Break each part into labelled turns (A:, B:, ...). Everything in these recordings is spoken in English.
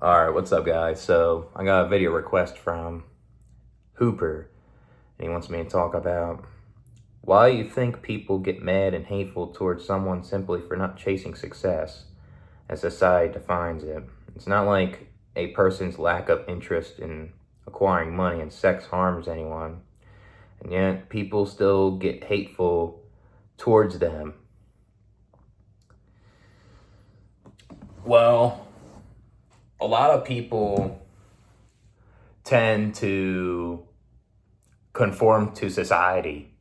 A: Alright, what's up guys? So, I got a video request from Hooper, and he wants me to talk about why you think people get mad and hateful towards someone simply for not chasing success, as society defines it. It's not like a person's lack of interest in acquiring money and sex harms anyone, and yet people still get hateful towards them. Well, a lot of people tend to conform to society,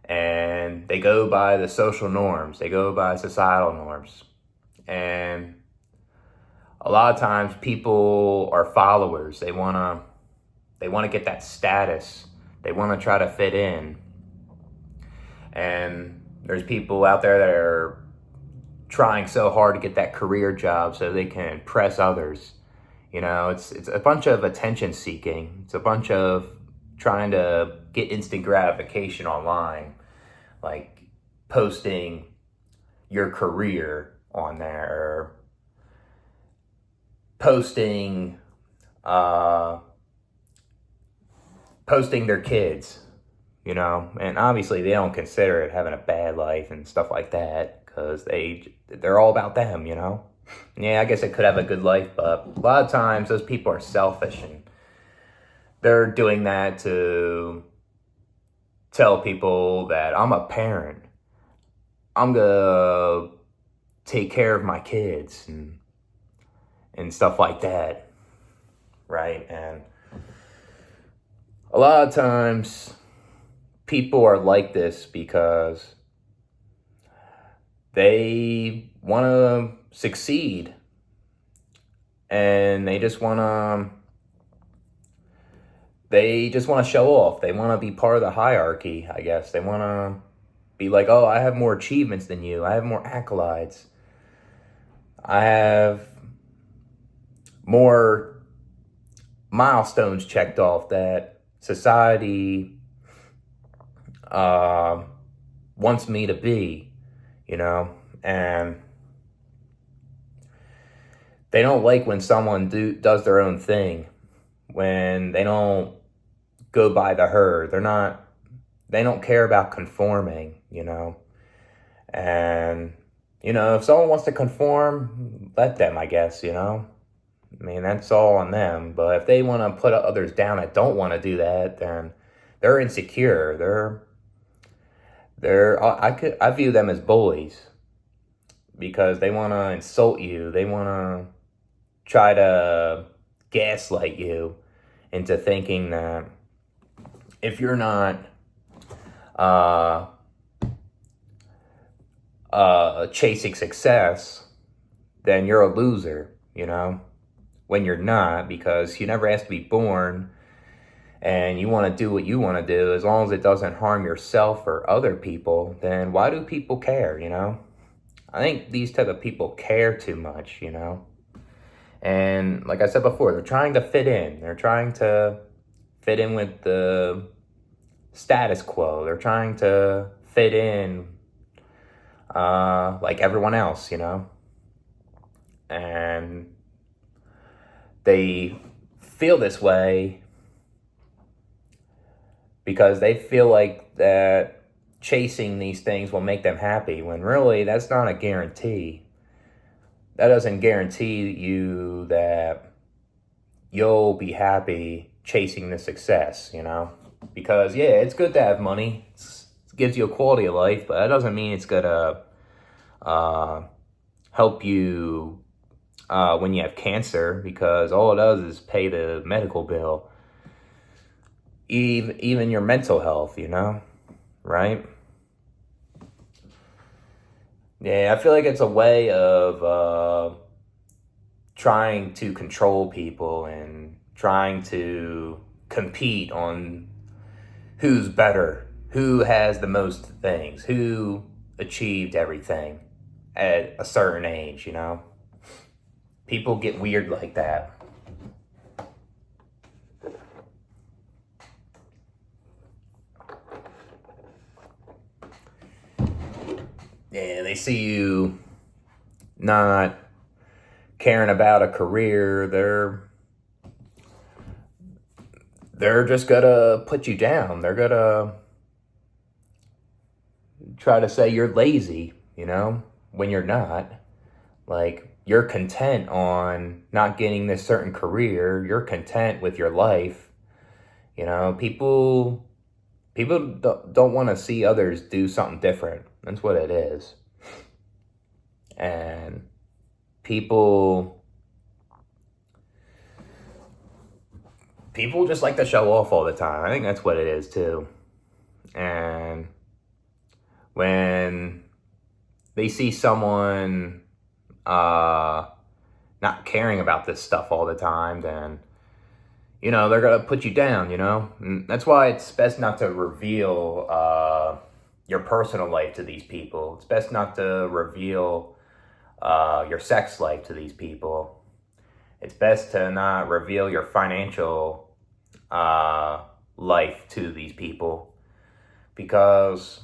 A: and they go by the social norms, they go by societal norms, and a lot of times people are followers. They want to get that status, they want to try to fit in. And there's people out there that are trying so hard to get that career job so they can impress others. It's a bunch of attention seeking. It's a bunch of trying to get instant gratification online, like posting your career on there, or posting posting their kids, and obviously they don't consider it having a bad life and stuff like that, because they're all about them. Yeah, I guess it could have a good life, but a lot of times those people are selfish, and they're doing that to tell people that I'm a parent. I'm gonna take care of my kids and stuff like that, right? And a lot of times people are like this because they want to succeed, and they just want to show off. They want to be part of the hierarchy, I guess. They want to be like, oh, I have more achievements than you. I have more accolades. I have more milestones checked off that society wants me to be, and they don't like when someone does their own thing, when they don't go by the herd. They don't care about conforming, and if someone wants to conform, let them, I guess. I mean, that's all on them. But if they want to put others down that don't want to do that, then they're insecure. I view them as bullies, because they want to insult you. They want to try to gaslight you into thinking that if you're not chasing success, then you're a loser, when you're not, because you never asked to be born, and you want to do what you want to do. As long as it doesn't harm yourself or other people, then why do people care? I think these type of people care too much, and like I said before, they're trying to fit in. They're trying to fit in with the status quo. They're trying to fit in like everyone else, and they feel this way because they feel like that chasing these things will make them happy, when really that's not a guarantee. That doesn't guarantee you that you'll be happy chasing the success, because yeah, it's good to have money. It gives you a quality of life, but that doesn't mean it's gonna help you when you have cancer, because all it does is pay the medical bill. Even your mental health, right? Yeah, I feel like it's a way of trying to control people and trying to compete on who's better, who has the most things, who achieved everything at a certain age, People get weird like that. Yeah, they see you not caring about a career, they're just gonna put you down. They're gonna try to say you're lazy, when you're not. Like, you're content on not getting this certain career. You're content with your life. People don't want to see others do something different. That's what it is. And people just like to show off all the time. I think that's what it is too. And when they see someone not caring about this stuff all the time, then they're gonna put you down. And that's why it's best not to reveal your personal life to these people. It's best not to reveal your sex life to these people. It's best to not reveal your financial life to these people, because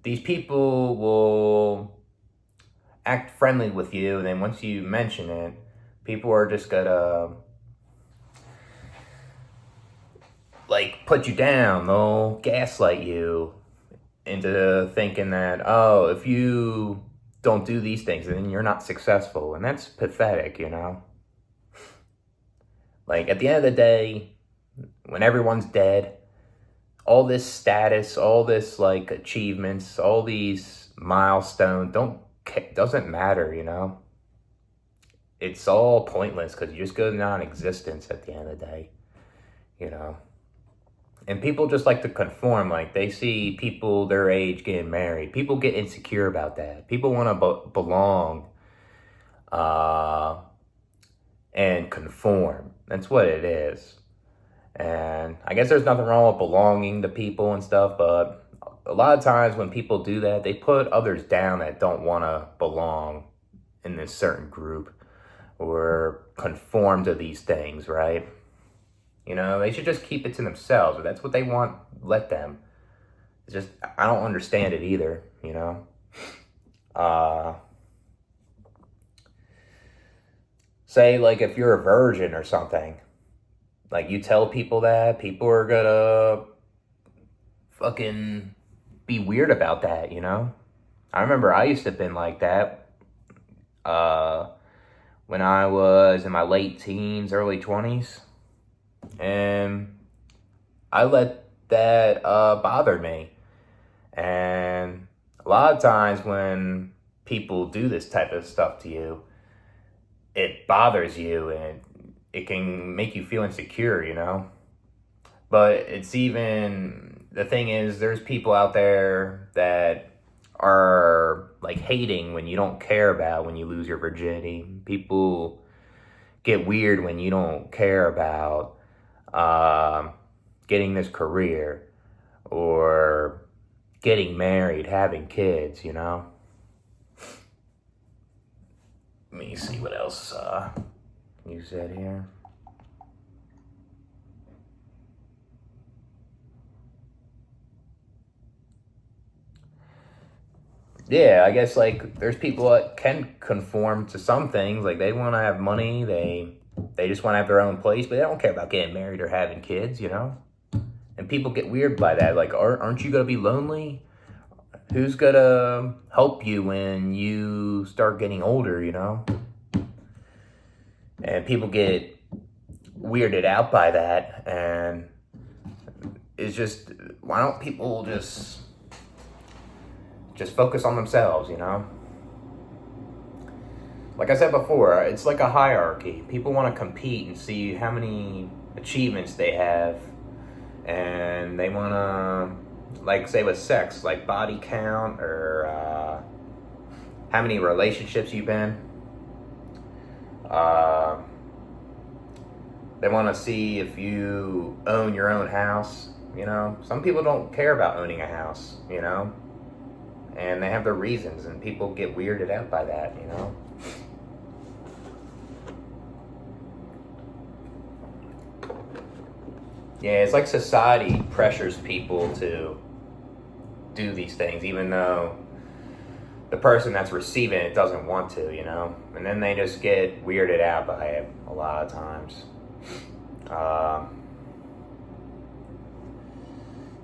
A: these people will act friendly with you, and then once you mention it, people are just gonna put you down. They'll gaslight you into thinking that, oh, if you don't do these things, then you're not successful. And that's pathetic, At the end of the day, when everyone's dead, all this status, all this achievements, all these milestones doesn't matter, It's all pointless, because you just go non-existence at the end of the day, And people just like to conform. They see people their age getting married. People get insecure about that. People want to belong and conform. That's what it is. And I guess there's nothing wrong with belonging to people and stuff, but a lot of times when people do that, they put others down that don't want to belong in this certain group or conform to these things, right? They should just keep it to themselves. If that's what they want, let them. It's just, I don't understand it either, Say, if you're a virgin or something, you tell people that, people are gonna fucking be weird about that, I remember I used to have been like that when I was in my late teens, early 20s. And I let that bother me. And a lot of times when people do this type of stuff to you, it bothers you and it can make you feel insecure, But it's even, the thing is, there's people out there that are hating when you don't care about when you lose your virginity. People get weird when you don't care about getting this career or getting married, having kids, Let me see what else you said here. Yeah, I guess there's people that can conform to some things. They want to have money, they just want to have their own place, but they don't care about getting married or having kids, And people get weird by that. Aren't you gonna be lonely? Who's gonna help you when you start getting older, And people get weirded out by that, and it's just, why don't people just focus on themselves, Like I said before, it's like a hierarchy. People want to compete and see how many achievements they have, and they want to, say with sex, body count or how many relationships you've been. They want to see if you own your own house, Some people don't care about owning a house, And they have their reasons, and people get weirded out by that, Yeah, it's society pressures people to do these things, even though the person that's receiving it doesn't want to, you know? And then they just get weirded out by it a lot of times.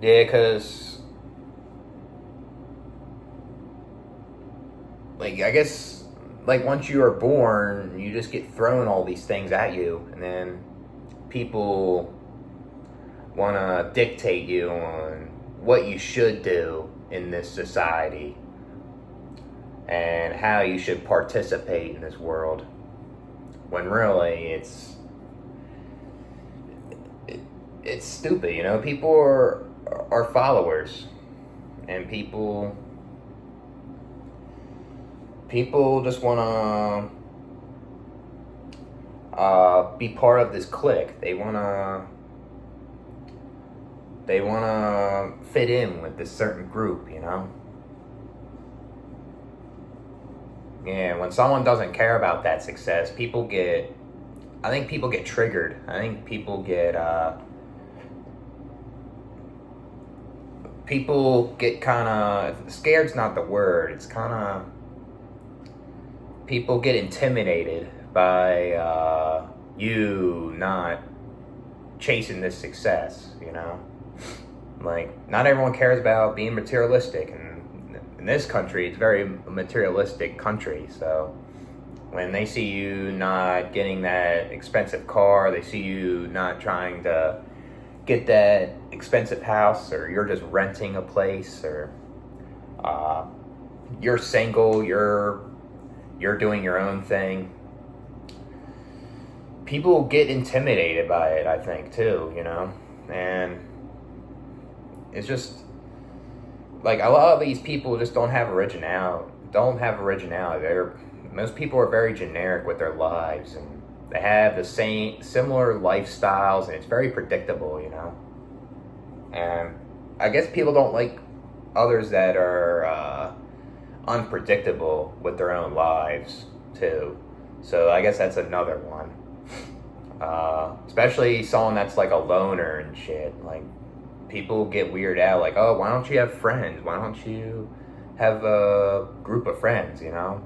A: Yeah, because, like, I guess, like, once you are born, you just get thrown all these things at you, and then people want to dictate you on what you should do in this society and how you should participate in this world, when really it's stupid, you know. People are followers, and people just want to be part of this clique. They want to fit in with this certain group, you know. Yeah, when someone doesn't care about that success, I think people get triggered. I think people get kind of, scared's not the word, it's kind of, people get intimidated by you not chasing this success, you know? Like, not everyone cares about being materialistic, and in this country, it's a very materialistic country, so when they see you not getting that expensive car, they see you not trying to get that expensive house, or you're just renting a place, or you're single, you're doing your own thing, people get intimidated by it, I think, too, you know? And it's just, like, a lot of these people just don't have originality. Most people are very generic with their lives, and they have the similar lifestyles, and it's very predictable, you know? And I guess people don't like others that are unpredictable with their own lives, too. So I guess that's another one. Especially someone that's like a loner and shit. Like, people get weirded out, like, oh, why don't you have friends? Why don't you have a group of friends, you know?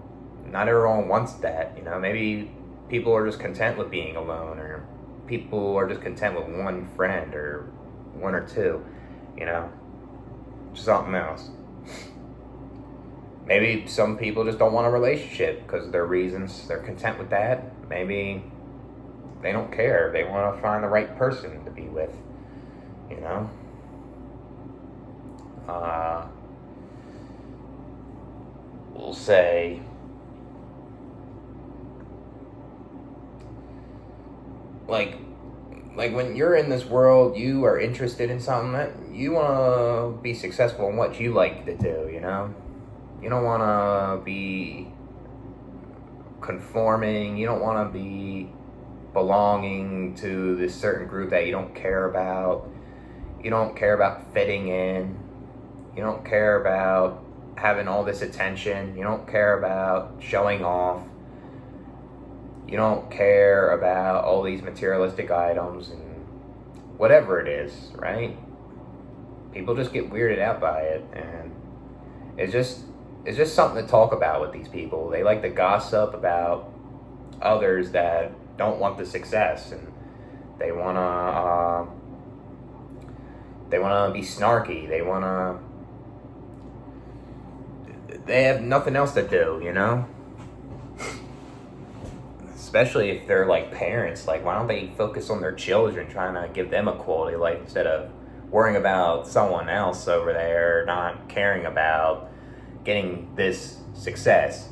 A: Not everyone wants that, you know? Maybe people are just content with being alone, or people are just content with one friend, or one or two, you know? Something else. Maybe some people just don't want a relationship because of their reasons. They're content with that. Maybe they don't care. They want to find the right person to be with, you know? We'll say, like when you're in this world, you are interested in something that you want to be successful in what you like to do, you know? You don't want to be conforming. You don't want to be belonging to this certain group that you don't care about. You don't care about fitting in. You don't care about having all this attention. You don't care about showing off. You don't care about all these materialistic items and whatever it is, right? People just get weirded out by it, and it's just something to talk about with these people. They like to gossip about others that don't want the success, and they wanna be snarky. They have nothing else to do, you know? Especially if they're like parents. Like, why don't they focus on their children, trying to give them a quality life instead of worrying about someone else over there, not caring about getting this success,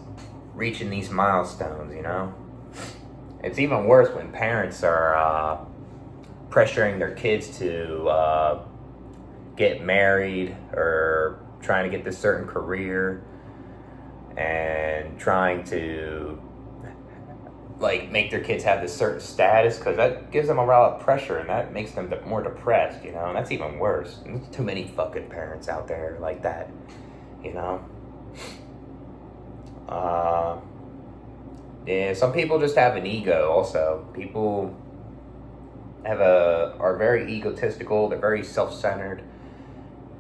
A: reaching these milestones, you know? It's even worse when parents are pressuring their kids to get married, or trying to get this certain career, and trying to like make their kids have this certain status, because that gives them a lot of pressure, and that makes them more depressed, you know? And that's even worse. And there's too many fucking parents out there like that, you know? Yeah, some people just have an ego also. People are very egotistical, they're very self-centered,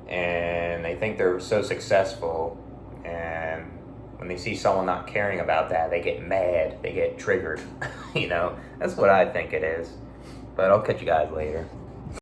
A: and they think they're so successful, and When they see someone not caring about that, they get mad, they get triggered. You know, that's what I think it is. But I'll catch you guys later.